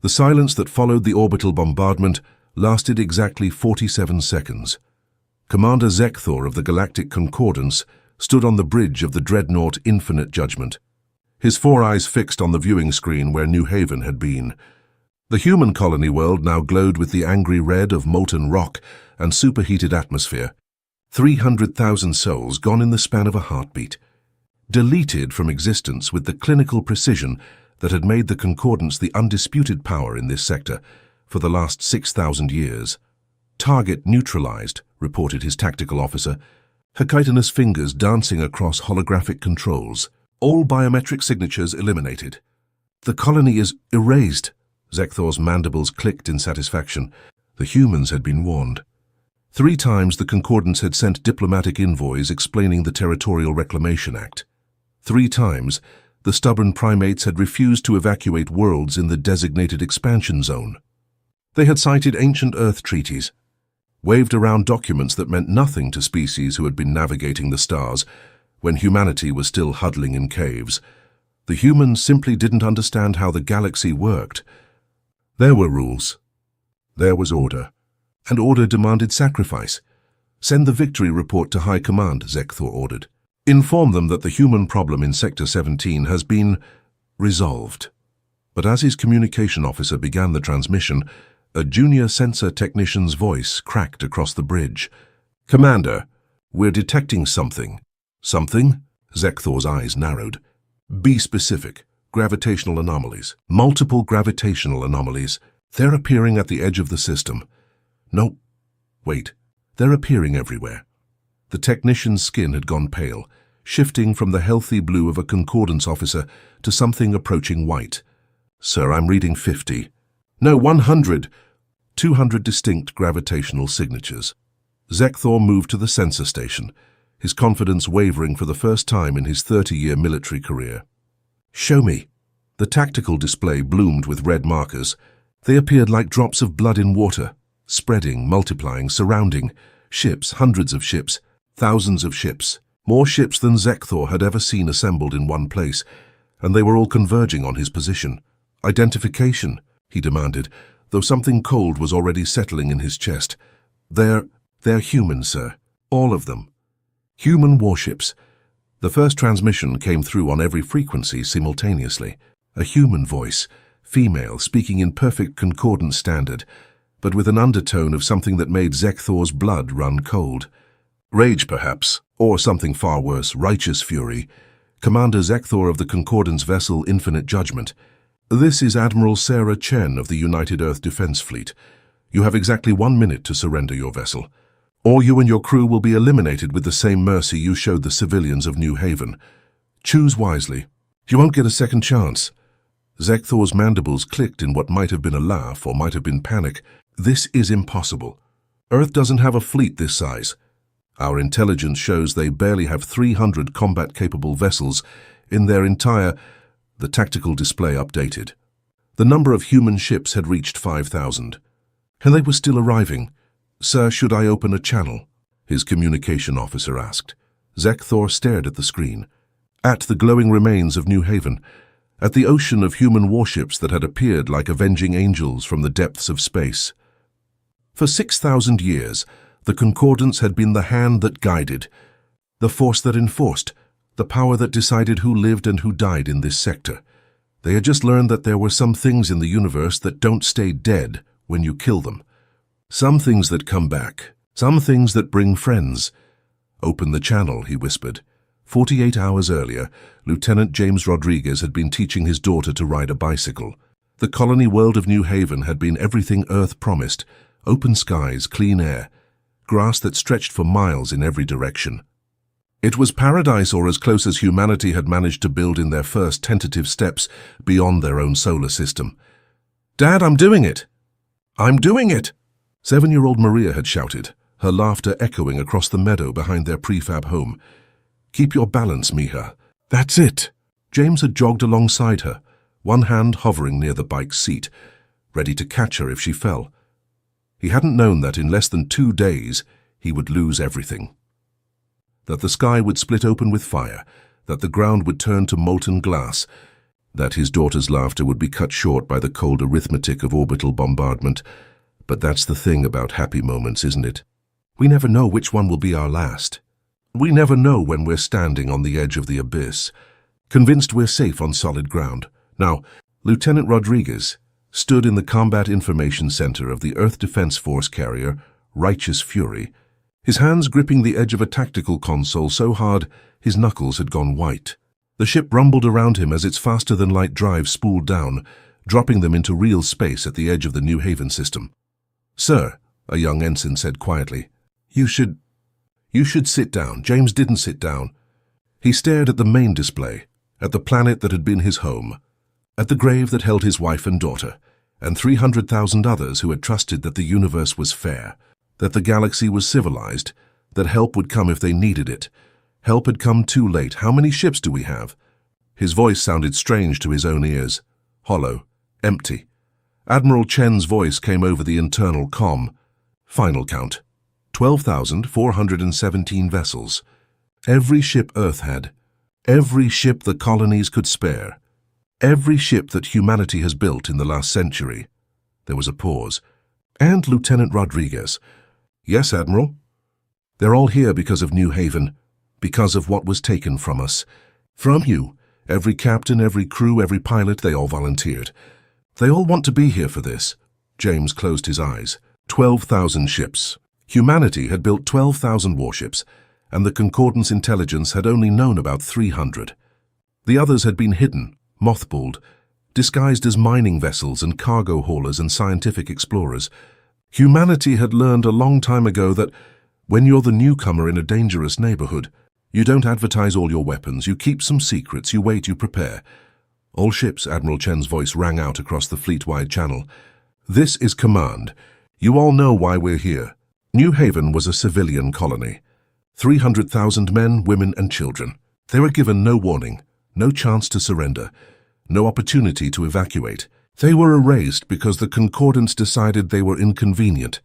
The silence that followed the orbital bombardment lasted exactly 47 seconds. Commander Zekthor of the Galactic Concordance stood on the bridge of the dreadnought Infinite Judgment, his four eyes fixed on the viewing screen where New Haven had been. The human colony world now glowed with the angry red of molten rock and superheated atmosphere. 300,000 souls gone in the span of a heartbeat, deleted from existence with the clinical precision that had made the Concordance the undisputed power in this sector for the last 6,000 years. Target neutralized, reported his tactical officer, Hekaita's fingers dancing across holographic controls. All biometric signatures eliminated. The colony is erased. Zekthor's mandibles clicked in satisfaction. The humans had been warned. 3 times the Concordance had sent diplomatic envoys explaining the Territorial Reclamation Act. 3 times the stubborn primates had refused to evacuate worlds in the designated expansion zone. They had cited ancient Earth treaties, waved around documents that meant nothing to species who had been navigating the stars when humanity was still huddling in caves. The humans simply didn't understand how the galaxy worked. There were rules. There was order. And order demanded sacrifice. Send the victory report to High Command, Zekthor ordered. Inform them that the human problem in Sector 17 has been resolved. But as his communication officer began the transmission, a junior sensor technician's voice cracked across the bridge. Commander, we're detecting something. Something? Zekthor's eyes narrowed. Be specific. Gravitational anomalies. Multiple gravitational anomalies. They're appearing at the edge of the system. No, wait. They're appearing everywhere. The technician's skin had gone pale, shifting from the healthy blue of a Concordance officer to something approaching white. Sir, I'm reading 50. No, 100. 200 distinct gravitational signatures. Zekthor moved to the sensor station, his confidence wavering for the first time in his 30-year military career. Show me. The tactical display bloomed with red markers. They appeared like drops of blood in water, spreading, multiplying, surrounding. Ships, hundreds of ships, thousands of ships. More ships than Zekthor had ever seen assembled in one place, and they were all converging on his position. Identification, he demanded, though something cold was already settling in his chest. They're human, sir. All of them. Human warships. The first transmission came through on every frequency simultaneously. A human voice, female, speaking in perfect concordant standard, but with an undertone of something that made Zekthor's blood run cold. Rage, perhaps, or something far worse, righteous fury. Commander Zekthor of the Concordance vessel Infinite Judgment. This is Admiral Sarah Chen of the United Earth Defense Fleet. You have exactly 1 minute to surrender your vessel, or you and your crew will be eliminated with the same mercy you showed the civilians of New Haven. Choose wisely. You won't get a second chance. Zekthor's mandibles clicked in what might have been a laugh or might have been panic. This is impossible. Earth doesn't have a fleet this size. Our intelligence shows they barely have 300 combat-capable vessels in their entire... The tactical display updated. The number of human ships had reached 5,000. And they were still arriving. Sir, should I open a channel? His communication officer asked. Zekthor stared at the screen. At the glowing remains of New Haven. At the ocean of human warships that had appeared like avenging angels from the depths of space. For 6,000 years, the Concordance had been the hand that guided, the force that enforced, the power that decided who lived and who died in this sector. They had just learned that there were some things in the universe that don't stay dead when you kill them. Some things that come back, some things that bring friends. Open the channel, he whispered. 48 hours earlier, Lieutenant James Rodriguez had been teaching his daughter to ride a bicycle. The colony world of New Haven had been everything Earth promised: open skies, clean air, grass that stretched for miles in every direction. It was paradise, or as close as humanity had managed to build in their first tentative steps beyond their own solar system. "Dad, I'm doing it! I'm doing it!" 7-year-old Maria had shouted, her laughter echoing across the meadow behind their prefab home. "Keep your balance, Mija. That's it!" James had jogged alongside her, one hand hovering near the bike's seat, ready to catch her if she fell. He hadn't known that in less than 2 days he would lose everything. That the sky would split open with fire, that the ground would turn to molten glass. that his daughter's laughter would be cut short by the cold arithmetic of orbital bombardment. But that's the thing about happy moments, isn't it? We never know which one will be our last. We never know when we're standing on the edge of the abyss, convinced we're safe on solid ground. Now, Lieutenant Rodriguez stood in the Combat Information Center of the Earth Defense Force carrier, Righteous Fury, his hands gripping the edge of a tactical console so hard his knuckles had gone white. The ship rumbled around him as its faster-than-light drive spooled down, dropping them into real space at the edge of the New Haven system. "Sir," a young ensign said quietly, You should sit down." James didn't sit down. He stared at the main display, at the planet that had been his home, at the grave that held his wife and daughter, and 300,000 others who had trusted that the universe was fair, that the galaxy was civilized, that help would come if they needed it. Help had come too late. "How many ships do we have?" His voice sounded strange to his own ears, hollow, empty. Admiral Chen's voice came over the internal comm. "Final count. 12,417 vessels. Every ship Earth had. Every ship the colonies could spare. Every ship that humanity has built in the last century." There was a pause. "And Lieutenant Rodriguez." "Yes, Admiral." "They're all here because of New Haven, because of what was taken from us. From you. Every captain, every crew, every pilot, they all volunteered. They all want to be here for this." James closed his eyes. 12,000 ships. Humanity had built 12,000 warships, and the Concordance intelligence had only known about 300. The others had been hidden, mothballed, disguised as mining vessels and cargo haulers and scientific explorers. Humanity had learned a long time ago that when you're the newcomer in a dangerous neighborhood, you don't advertise all your weapons, you keep some secrets, you wait, you prepare. "All ships," Admiral Chen's voice rang out across the fleet-wide channel. "This is command. You all know why we're here." New Haven was a civilian colony. 300,000 men, women, and children. They were given no warning, no chance to surrender, no opportunity to evacuate. They were erased because the Concordance decided they were inconvenient.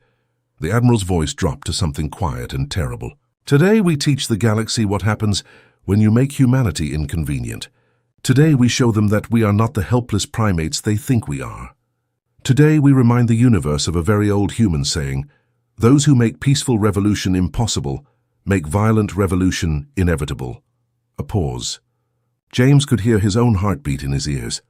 The Admiral's voice dropped to something quiet and terrible. "Today we teach the galaxy what happens when you make humanity inconvenient. Today we show them that we are not the helpless primates they think we are. Today we remind the universe of a very old human saying, those who make peaceful revolution impossible make violent revolution inevitable." A pause. James could hear his own heartbeat in his ears.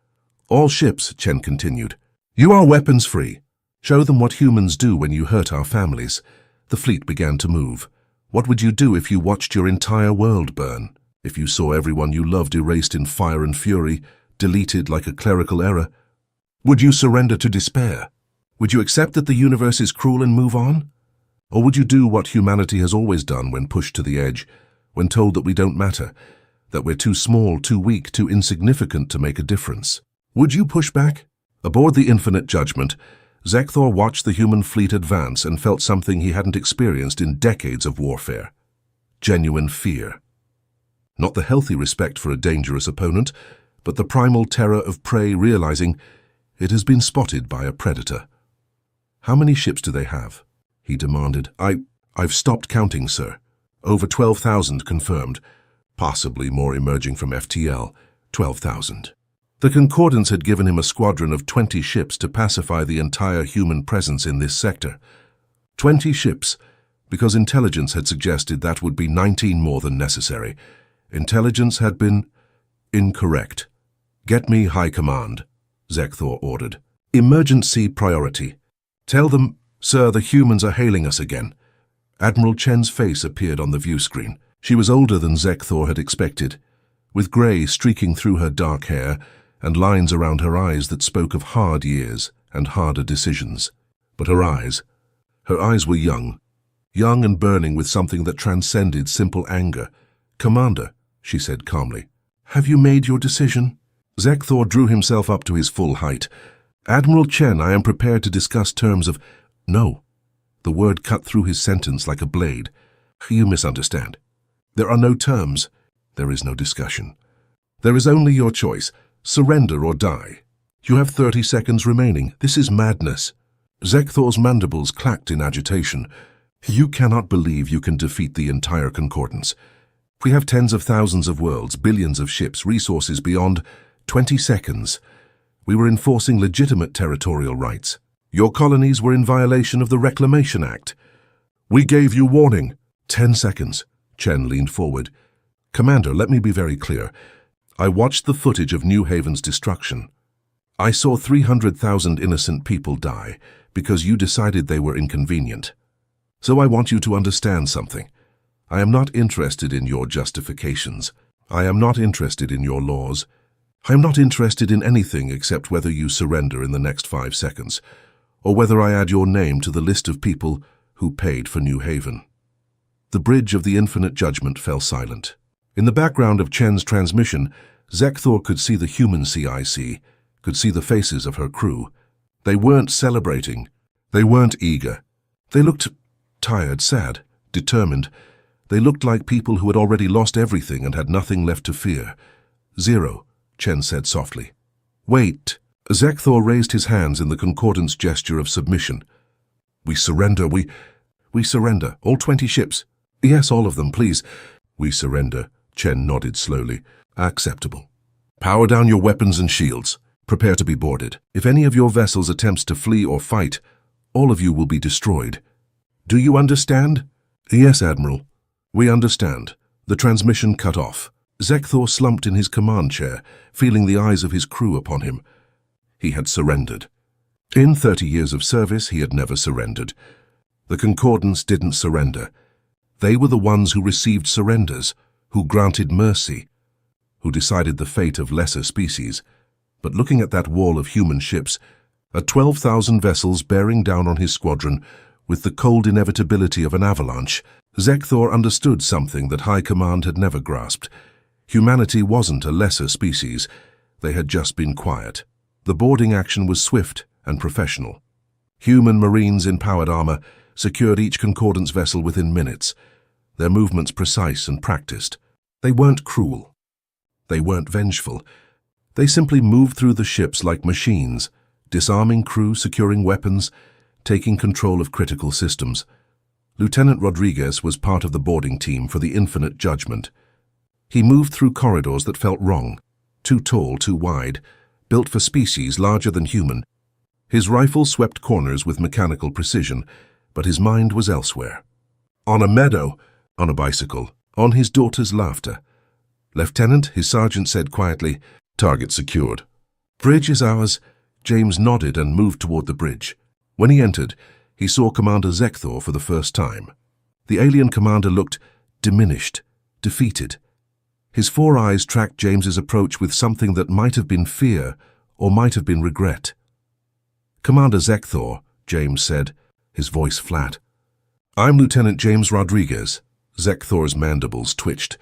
"All ships," Chen continued. "You are weapons-free. Show them what humans do when you hurt our families." The fleet began to move. What would you do if you watched your entire world burn? If you saw everyone you loved erased in fire and fury, deleted like a clerical error? Would you surrender to despair? Would you accept that the universe is cruel and move on? Or would you do what humanity has always done when pushed to the edge, when told that we don't matter, that we're too small, too weak, too insignificant to make a difference? Would you push back? Aboard the Infinite Judgment, Zekthor watched the human fleet advance and felt something he hadn't experienced in decades of warfare. Genuine fear. Not the healthy respect for a dangerous opponent, but the primal terror of prey realizing it has been spotted by a predator. "How many ships do they have?" he demanded. I've stopped counting, sir. Over 12,000 confirmed. Possibly more emerging from FTL. 12,000. The Concordance had given him a squadron of 20 ships to pacify the entire human presence in this sector. 20 ships, because intelligence had suggested that would be 19 more than necessary. Intelligence had been incorrect. "Get me High Command," Zekthor ordered. "Emergency priority. Tell them, sir, the humans are hailing us again." Admiral Chen's face appeared on the view screen. She was older than Zekthor had expected, with grey streaking through her dark hair and lines around her eyes that spoke of hard years and harder decisions. But her eyes were young and burning with something that transcended simple anger. "Commander," she said calmly, "have you made your decision?" Zekthor drew himself up to his full height. "Admiral Chen, I am prepared to discuss terms of—" "No." The word cut through his sentence like a blade. "You misunderstand. There are no terms. There is no discussion. There is only your choice. Surrender or die. You have 30 seconds remaining. This is madness." Zekthor's mandibles clacked in agitation. "You cannot believe you can defeat the entire Concordance. We have tens of thousands of worlds, billions of ships, resources beyond. 20 seconds. We were enforcing legitimate territorial rights. Your colonies were in violation of the Reclamation Act. We gave you warning. 10 seconds. Chen leaned forward. Commander, let me be very clear. I watched the footage of New Haven's destruction. I saw 300,000 innocent people die because you decided they were inconvenient. So I want you to understand something. I am not interested in your justifications. I am not interested in your laws. I am not interested in anything except whether you surrender in the next 5 seconds, or whether I add your name to the list of people who paid for New Haven. The bridge of the infinite judgment fell silent. In the background of Chen's transmission, Zekthor could see the human CIC, could see the faces of her crew. They weren't celebrating. They weren't eager. They looked tired, sad, determined. They looked like people who had already lost everything and had nothing left to fear. Zero, Chen said softly. Wait. Zekthor raised his hands in the concordance gesture of submission. We surrender, we surrender. All 20 ships. Yes, all of them, please. We surrender. Chen nodded slowly. Acceptable. Power down your weapons and shields. Prepare to be boarded. If any of your vessels attempts to flee or fight, all of you will be destroyed. Do you understand? Yes, Admiral. We understand. The transmission cut off. Zekthor slumped in his command chair, feeling the eyes of his crew upon him. He had surrendered. In 30 years of service, he had never surrendered. The Concordance didn't surrender. They were the ones who received surrenders, who granted mercy, who decided the fate of lesser species. But looking at that wall of human ships, at 12,000 vessels bearing down on his squadron, with the cold inevitability of an avalanche, Zekthor understood something that High Command had never grasped. Humanity wasn't a lesser species. They had just been quiet. The boarding action was swift and professional. Human Marines in powered armor secured each Concordance vessel within minutes, their movements precise and practiced. They weren't cruel. They weren't vengeful. They simply moved through the ships like machines, disarming crew, securing weapons, taking control of critical systems. Lieutenant Rodriguez was part of the boarding team for the Infinite Judgment. He moved through corridors that felt wrong, too tall, too wide, built for species larger than human. His rifle swept corners with mechanical precision, but his mind was elsewhere. On a meadow, on a bicycle, on his daughter's laughter. Lieutenant, his sergeant said quietly, target secured. Bridge is ours. James nodded and moved toward the bridge. When he entered, he saw Commander Zekthor for the first time. The alien commander looked diminished, defeated. His 4 eyes tracked James's approach with something that might have been fear or might have been regret. Commander Zekthor, James said, his voice flat. I'm Lieutenant James Rodriguez. Zekthor's mandibles twitched.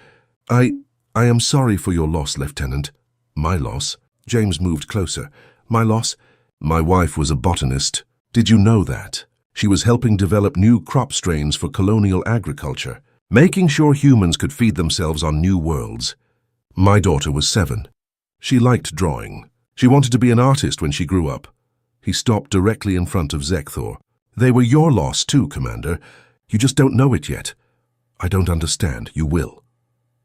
I am sorry for your loss, Lieutenant. My loss? James moved closer. My loss? My wife was a botanist. Did you know that? She was helping develop new crop strains for colonial agriculture, making sure humans could feed themselves on new worlds. My daughter was 7. She liked drawing. She wanted to be an artist when she grew up. He stopped directly in front of Zekthor. They were your loss too, Commander. You just don't know it yet. I don't understand. You will.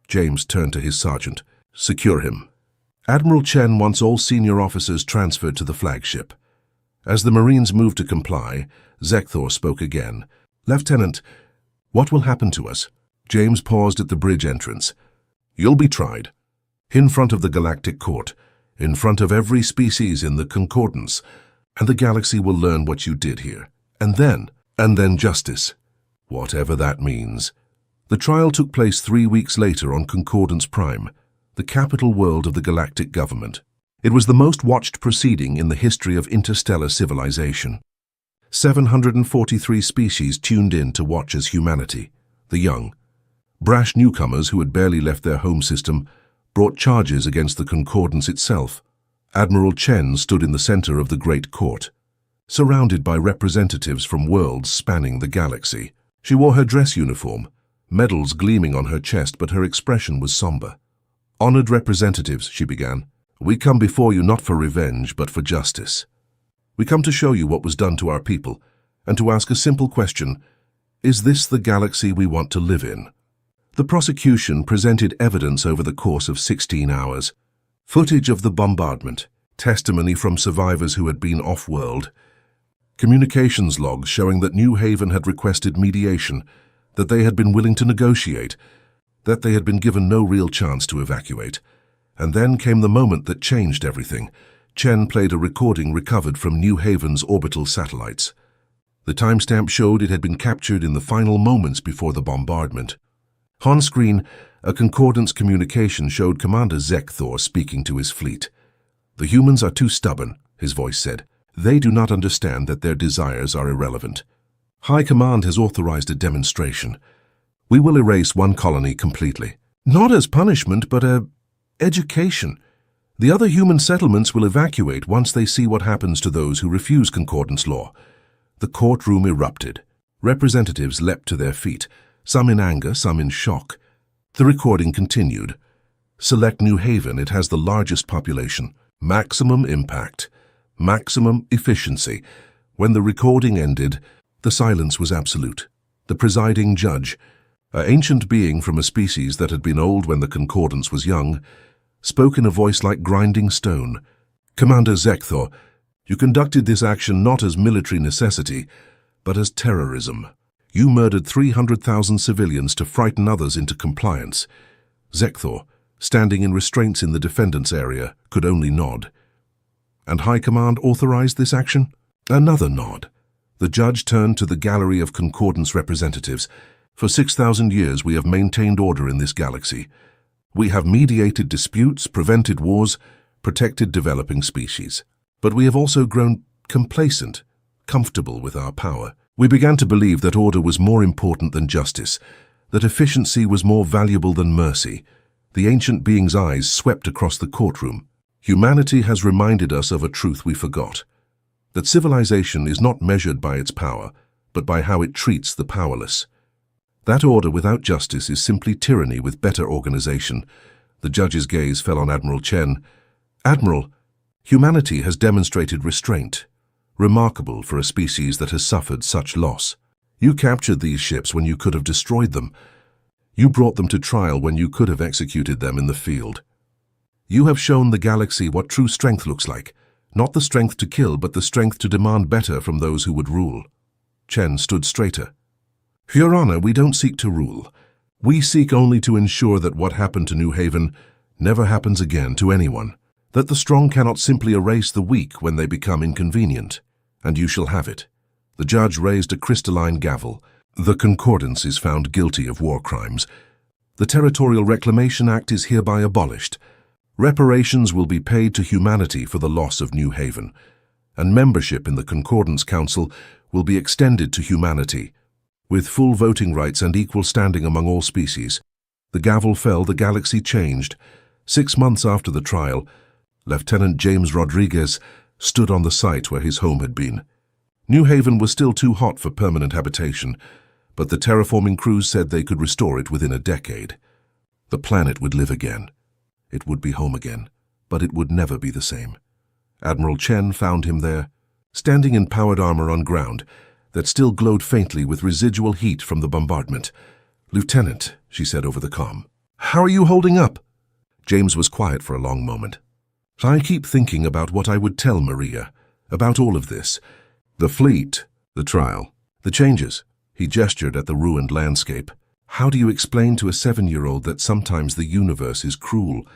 James turned to his sergeant. Secure him. Admiral Chen wants all senior officers transferred to the flagship. As the Marines moved to comply, Zekthor spoke again. Lieutenant, what will happen to us? James paused at the bridge entrance. You'll be tried. In front of the Galactic Court, in front of every species in the Concordance, and the galaxy will learn what you did here. And then justice. Whatever that means. The trial took place 3 weeks later on Concordance Prime, the capital world of the galactic government. It was the most watched proceeding in the history of interstellar civilization. 743 species tuned in to watch as humanity, the young, brash newcomers who had barely left their home system, brought charges against the Concordance itself. Admiral Chen stood in the center of the Great Court, surrounded by representatives from worlds spanning the galaxy. She wore her dress uniform, medals gleaming on her chest, but her expression was somber. Honored representatives, she began, we come before you not for revenge, but for justice. We come to show you what was done to our people, and to ask a simple question, is this the galaxy we want to live in? The prosecution presented evidence over the course of 16 hours. Footage of the bombardment, testimony from survivors who had been off-world, communications logs showing that New Haven had requested mediation, that they had been willing to negotiate, that they had been given no real chance to evacuate. And then came the moment that changed everything. Chen played a recording recovered from New Haven's orbital satellites. The timestamp showed it had been captured in the final moments before the bombardment. On screen, a concordance communication showed Commander Zekthor speaking to his fleet. "The humans are too stubborn," his voice said. "They do not understand that their desires are irrelevant. High Command has authorized a demonstration. We will erase one colony completely. Not as punishment, but education. The other human settlements will evacuate once they see what happens to those who refuse concordance law." The courtroom erupted. Representatives leapt to their feet, some in anger, some in shock. The recording continued. "Select New Haven. It has the largest population. Maximum impact. Maximum efficiency." When the recording ended, the silence was absolute. The presiding judge, an ancient being from a species that had been old when the concordance was young, spoke in a voice like grinding stone. "Commander Zekthor, you conducted this action not as military necessity, but as terrorism. You murdered 300,000 civilians to frighten others into compliance." Zekthor, standing in restraints in the defendant's area, could only nod. "And High Command authorized this action?" Another nod. The judge turned to the gallery of concordance representatives. "For 6,000 years we have maintained order in this galaxy. We have mediated disputes, prevented wars, protected developing species. But we have also grown complacent, comfortable with our power. We began to believe that order was more important than justice, that efficiency was more valuable than mercy." The ancient being's eyes swept across the courtroom. "Humanity has reminded us of a truth we forgot, that civilization is not measured by its power, but by how it treats the powerless. That order without justice is simply tyranny with better organization." The judge's gaze fell on Admiral Chen. "Admiral, humanity has demonstrated restraint, remarkable for a species that has suffered such loss. You captured these ships when you could have destroyed them. You brought them to trial when you could have executed them in the field. You have shown the galaxy what true strength looks like, not the strength to kill, but the strength to demand better from those who would rule." Chen stood straighter. "Your Honor, we don't seek to rule. We seek only to ensure that what happened to New Haven never happens again to anyone, that the strong cannot simply erase the weak when they become inconvenient. And you shall have it." The judge raised a crystalline gavel. "The concordance is found guilty of war crimes. The Territorial Reclamation Act is hereby abolished. Reparations will be paid to humanity for the loss of New Haven, and membership in the Concordance Council will be extended to humanity, with full voting rights and equal standing among all species." The gavel fell, the galaxy changed. 6 months after the trial, Lieutenant James Rodriguez stood on the site where his home had been. New Haven was still too hot for permanent habitation, but the terraforming crews said they could restore it within a decade. The planet would live again. It would be home again, but it would never be the same. Admiral Chen found him there, standing in powered armor on ground that still glowed faintly with residual heat from the bombardment. "Lieutenant," she said over the comm, "how are you holding up?" James was quiet for a long moment. "I keep thinking about what I would tell Maria, about all of this. The fleet, the trial, the changes." He gestured at the ruined landscape. "How do you explain to a 7-year-old that sometimes the universe is cruel?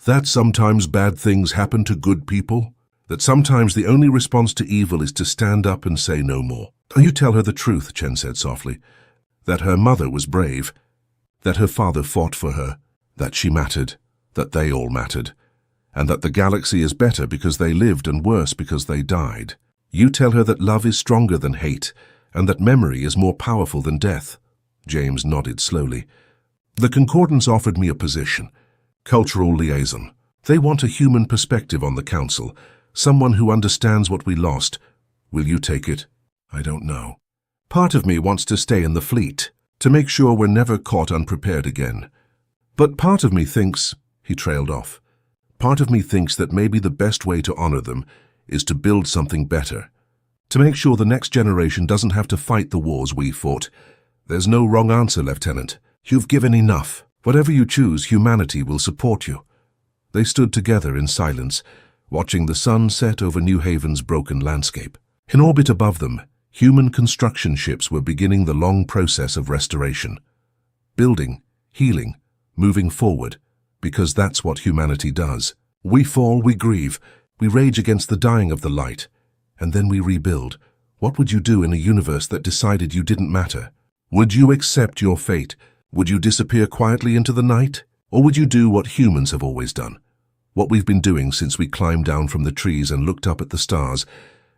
That sometimes bad things happen to good people? That sometimes the only response to evil is to stand up and say no more?" "You tell her the truth," Chen said softly. "That her mother was brave, that her father fought for her, that she mattered, that they all mattered, and that the galaxy is better because they lived and worse because they died. You tell her that love is stronger than hate, and that memory is more powerful than death." James nodded slowly. "The Concordance offered me a position, cultural liaison. They want a human perspective on the Council, someone who understands what we lost. Will you take it?" "I don't know. Part of me wants to stay in the fleet, to make sure we're never caught unprepared again. But part of me thinks," he trailed off, "part of me thinks that maybe the best way to honor them is to build something better, to make sure the next generation doesn't have to fight the wars we fought. There's no wrong answer, Lieutenant. You've given enough. Whatever you choose, humanity will support you." They stood together in silence, watching the sun set over New Haven's broken landscape. In orbit above them, human construction ships were beginning the long process of restoration. Building, healing, moving forward, because that's what humanity does. We fall, we grieve, we rage against the dying of the light, and then we rebuild. What would you do in a universe that decided you didn't matter? Would you accept your fate? Would you disappear quietly into the night? Or would you do what humans have always done? What we've been doing since we climbed down from the trees and looked up at the stars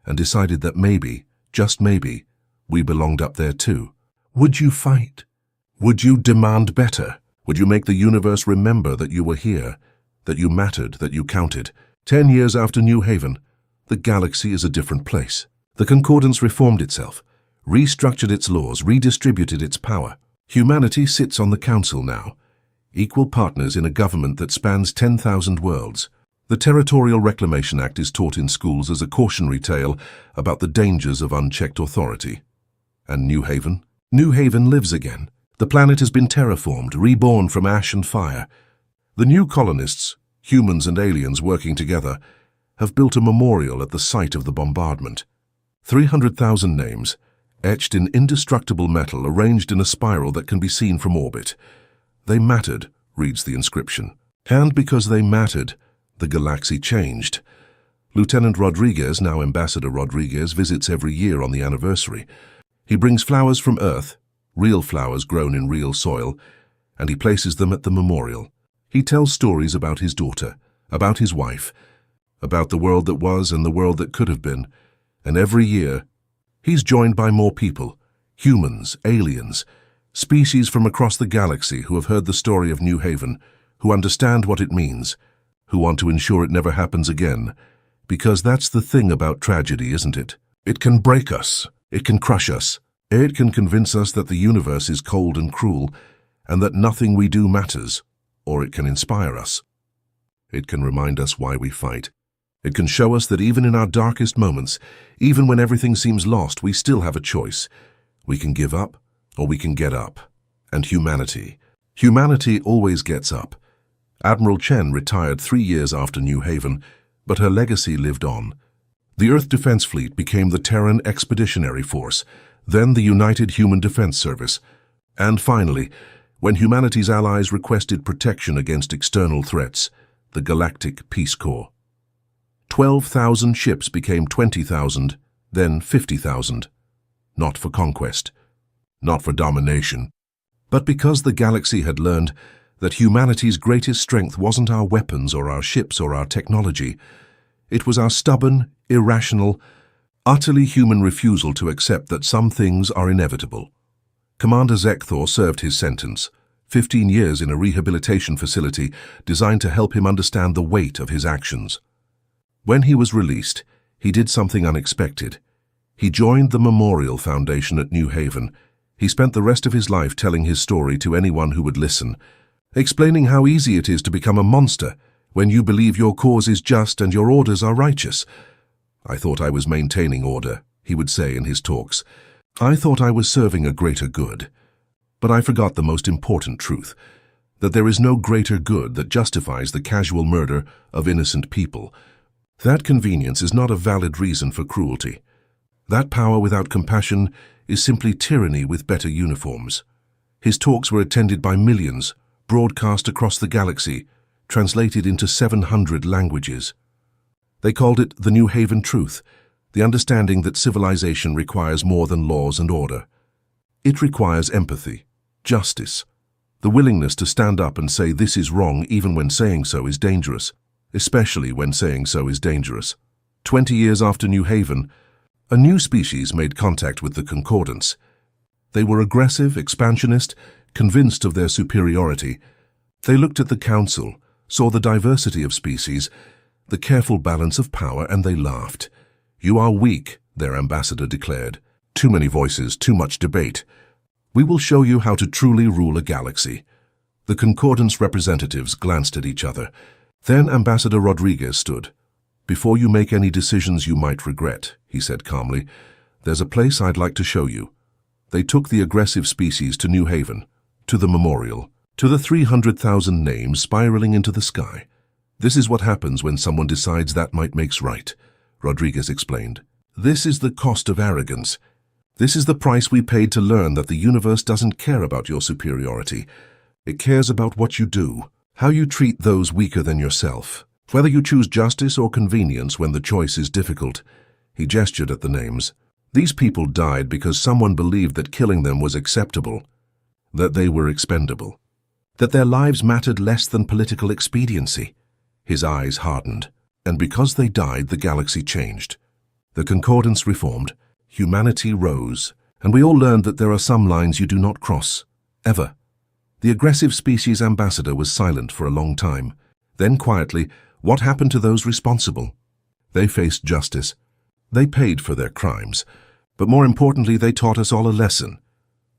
and decided that maybe, just maybe, we belonged up there too. Would you fight? Would you demand better? Would you make the universe remember that you were here, that you mattered, that you counted? 10 years after New Haven, the galaxy is a different place. The Concordance reformed itself, restructured its laws, redistributed its power. Humanity sits on the Council now, equal partners in a government that spans 10,000 worlds. The Territorial Reclamation Act is taught in schools as a cautionary tale about the dangers of unchecked authority. And New Haven? New Haven lives again. The planet has been terraformed, reborn from ash and fire. The new colonists, humans and aliens working together, have built a memorial at the site of the bombardment. 300,000 names, etched in indestructible metal, arranged in a spiral that can be seen from orbit. They mattered, reads the inscription. And because they mattered, the galaxy changed. Lieutenant Rodriguez, now Ambassador Rodriguez, visits every year on the anniversary. He brings flowers from Earth, real flowers grown in real soil, and he places them at the memorial. He tells stories about his daughter, about his wife, about the world that was and the world that could have been. And every year, he's joined by more people, humans, aliens, species from across the galaxy who have heard the story of New Haven, who understand what it means, who want to ensure it never happens again. Because that's the thing about tragedy, isn't it? It can break us, it can crush us, it can convince us that the universe is cold and cruel, and that nothing we do matters, or it can inspire us. It can remind us why we fight. It can show us that even in our darkest moments, even when everything seems lost, we still have a choice. We can give up, or we can get up. And humanity. Humanity always gets up. Admiral Chen retired 3 years after New Haven, but her legacy lived on. The Earth Defense Fleet became the Terran Expeditionary Force, then the United Human Defense Service, and finally, when humanity's allies requested protection against external threats, the Galactic Peace Corps. 12,000 ships became 20,000, then 50,000. Not for conquest, not for domination, but because the galaxy had learned that humanity's greatest strength wasn't our weapons or our ships or our technology. It was our stubborn, irrational, utterly human refusal to accept that some things are inevitable. Commander Zekthor served his sentence, 15 years in a rehabilitation facility designed to help him understand the weight of his actions. When he was released, he did something unexpected. He joined the Memorial Foundation at New Haven. He spent the rest of his life telling his story to anyone who would listen, explaining how easy it is to become a monster when you believe your cause is just and your orders are righteous. I thought I was maintaining order, he would say in his talks. I thought I was serving a greater good. But I forgot the most important truth, that there is no greater good that justifies the casual murder of innocent people. That convenience is not a valid reason for cruelty. That power without compassion is simply tyranny with better uniforms. His talks were attended by millions, broadcast across the galaxy, translated into 700 languages. They called it the New Haven Truth, the understanding that civilization requires more than laws and order. It requires empathy, justice, the willingness to stand up and say this is wrong even when saying so is dangerous, especially when saying so is dangerous. 20 years after New Haven, a new species made contact with the Concordance. They were aggressive, expansionist, convinced of their superiority. They looked at the Council, saw the diversity of species, the careful balance of power, and they laughed. "You are weak," their ambassador declared. "Too many voices, too much debate. We will show you how to truly rule a galaxy." The Concordance representatives glanced at each other. Then Ambassador Rodriguez stood. "Before you make any decisions you might regret," he said calmly, "there's a place I'd like to show you." They took the aggressive species to New Haven, to the memorial, to the 300,000 names spiraling into the sky. This is what happens when someone decides that might makes right, Rodriguez explained. This is the cost of arrogance. This is the price we paid to learn that the universe doesn't care about your superiority. It cares about what you do, how you treat those weaker than yourself, whether you choose justice or convenience when the choice is difficult. He gestured at the names. These people died because someone believed that killing them was acceptable, that they were expendable, that their lives mattered less than political expediency. His eyes hardened, and because they died, the galaxy changed. The concordance reformed, humanity rose, and we all learned that there are some lines you do not cross, ever. The aggressive species ambassador was silent for a long time. Then quietly, what happened to those responsible? They faced justice. They paid for their crimes. But more importantly, they taught us all a lesson.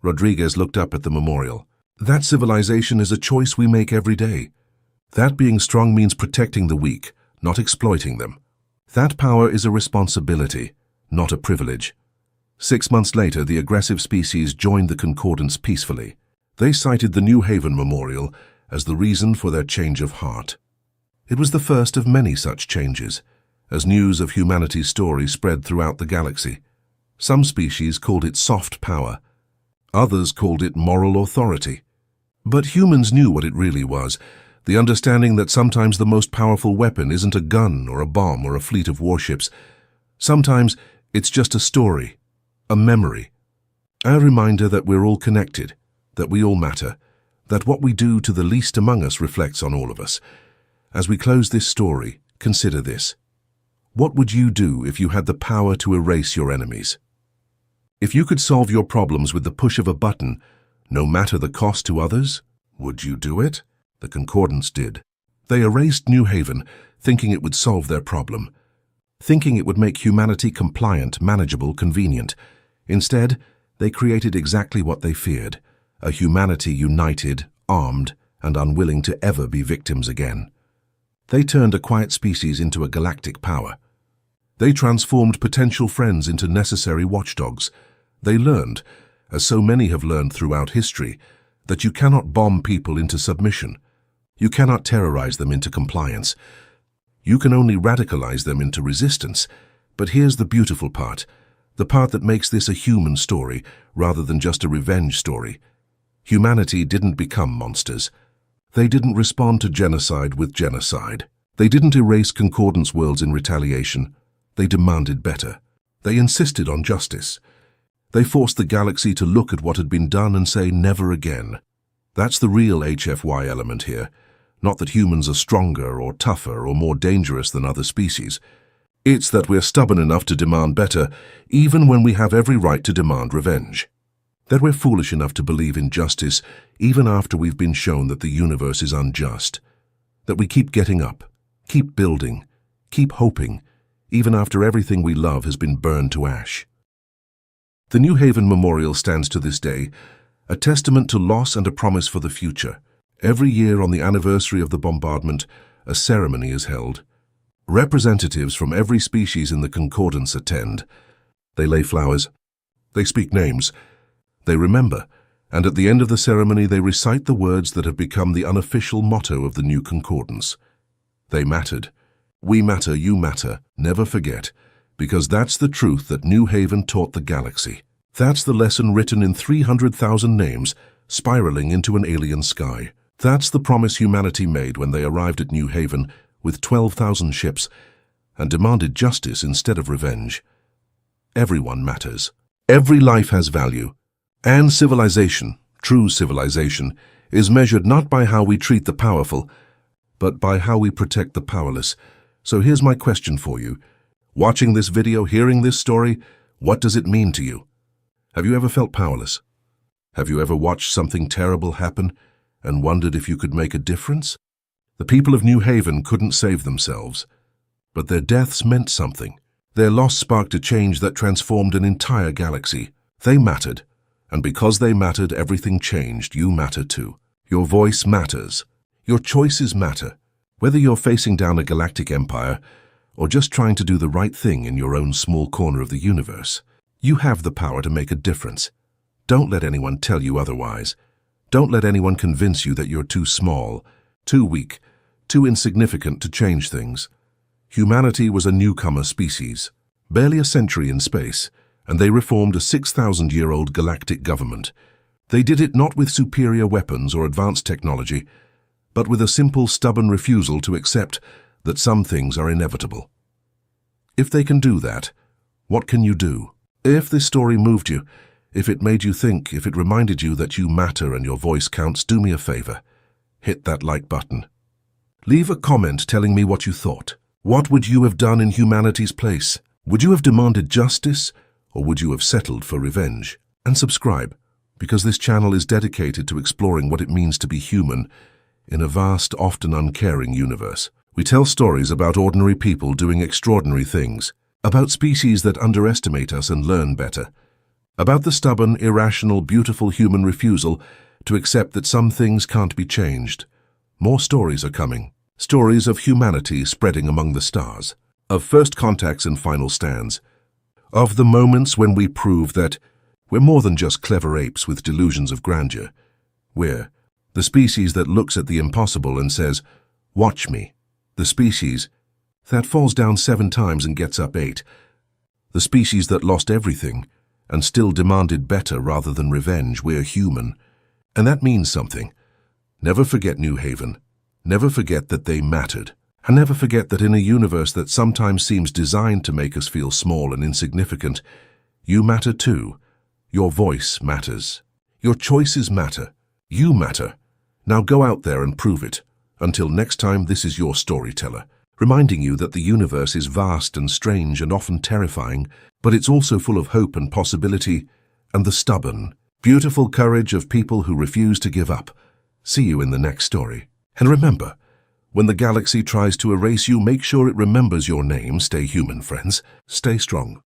Rodriguez looked up at the memorial. That civilization is a choice we make every day. That being strong means protecting the weak, not exploiting them. That power is a responsibility, not a privilege. 6 months later, the aggressive species joined the concordance peacefully. They cited the New Haven Memorial as the reason for their change of heart. It was the first of many such changes, as news of humanity's story spread throughout the galaxy. Some species called it soft power. Others called it moral authority. But humans knew what it really was, the understanding that sometimes the most powerful weapon isn't a gun or a bomb or a fleet of warships. Sometimes it's just a story, a memory, a reminder that we're all connected, that we all matter, that what we do to the least among us reflects on all of us. As we close this story, consider this. What would you do if you had the power to erase your enemies? If you could solve your problems with the push of a button, no matter the cost to others, would you do it? The concordance did. They erased New Haven, thinking it would solve their problem, thinking it would make humanity compliant, manageable, convenient. Instead, they created exactly what they feared, a humanity united, armed, and unwilling to ever be victims again. They turned a quiet species into a galactic power. They transformed potential friends into necessary watchdogs. They learned, as so many have learned throughout history, that you cannot bomb people into submission. You cannot terrorize them into compliance. You can only radicalize them into resistance. But here's the beautiful part, the part that makes this a human story rather than just a revenge story. Humanity didn't become monsters. They didn't respond to genocide with genocide. They didn't erase concordance worlds in retaliation. They demanded better. They insisted on justice. They forced the galaxy to look at what had been done and say never again. That's the real HFY element here. Not that humans are stronger or tougher or more dangerous than other species. It's that we're stubborn enough to demand better, even when we have every right to demand revenge. That we're foolish enough to believe in justice, even after we've been shown that the universe is unjust. That we keep getting up, keep building, keep hoping, even after everything we love has been burned to ash. The New Haven Memorial stands to this day, a testament to loss and a promise for the future. Every year on the anniversary of the bombardment, a ceremony is held. Representatives from every species in the concordance attend. They lay flowers. They speak names. They remember, and at the end of the ceremony they recite the words that have become the unofficial motto of the new concordance. They mattered. We matter, you matter, never forget, because that's the truth that New Haven taught the galaxy. That's the lesson written in 300,000 names, spiraling into an alien sky. That's the promise humanity made when they arrived at New Haven with 12,000 ships and demanded justice instead of revenge. Everyone matters. Every life has value. And civilization, true civilization, is measured not by how we treat the powerful, but by how we protect the powerless. So here's my question for you. Watching this video, hearing this story, what does it mean to you? Have you ever felt powerless? Have you ever watched something terrible happen and wondered if you could make a difference? The people of New Haven couldn't save themselves, but their deaths meant something. Their loss sparked a change that transformed an entire galaxy. They mattered. And because they mattered, everything changed. You matter too. Your voice matters. Your choices matter. Whether you're facing down a galactic empire or just trying to do the right thing in your own small corner of the universe, you have the power to make a difference. Don't let anyone tell you otherwise. Don't let anyone convince you that you're too small, too weak, too insignificant to change things. Humanity was a newcomer species, barely a century in space, and they reformed a 6,000-year-old galactic government. They did it not with superior weapons or advanced technology, but with a simple, stubborn refusal to accept that some things are inevitable. If they can do that, what can you do? If this story moved you, if it made you think, if it reminded you that you matter and your voice counts, do me a favor. Hit that like button. Leave a comment telling me what you thought. What would you have done in humanity's place? Would you have demanded justice, or would you have settled for revenge? And subscribe, because this channel is dedicated to exploring what it means to be human in a vast, often uncaring universe. We tell stories about ordinary people doing extraordinary things, about species that underestimate us and learn better, about the stubborn, irrational, beautiful human refusal to accept that some things can't be changed. More stories are coming. Stories of humanity spreading among the stars, of first contacts and final stands, of the moments when we prove that we're more than just clever apes with delusions of grandeur. We're the species that looks at the impossible and says, "Watch me." The species that falls down 7 times and gets up 8. The species that lost everything and still demanded better rather than revenge. We're human. And that means something. Never forget New Haven. Never forget that they mattered. And never forget that in a universe that sometimes seems designed to make us feel small and insignificant, you matter too. Your voice matters. Your choices matter. You matter. Now go out there and prove it. Until next time, this is your storyteller, reminding you that the universe is vast and strange and often terrifying, but it's also full of hope and possibility, and the stubborn, beautiful courage of people who refuse to give up. See you in the next story. And remember, when the galaxy tries to erase you, make sure it remembers your name. Stay human, friends. Stay strong.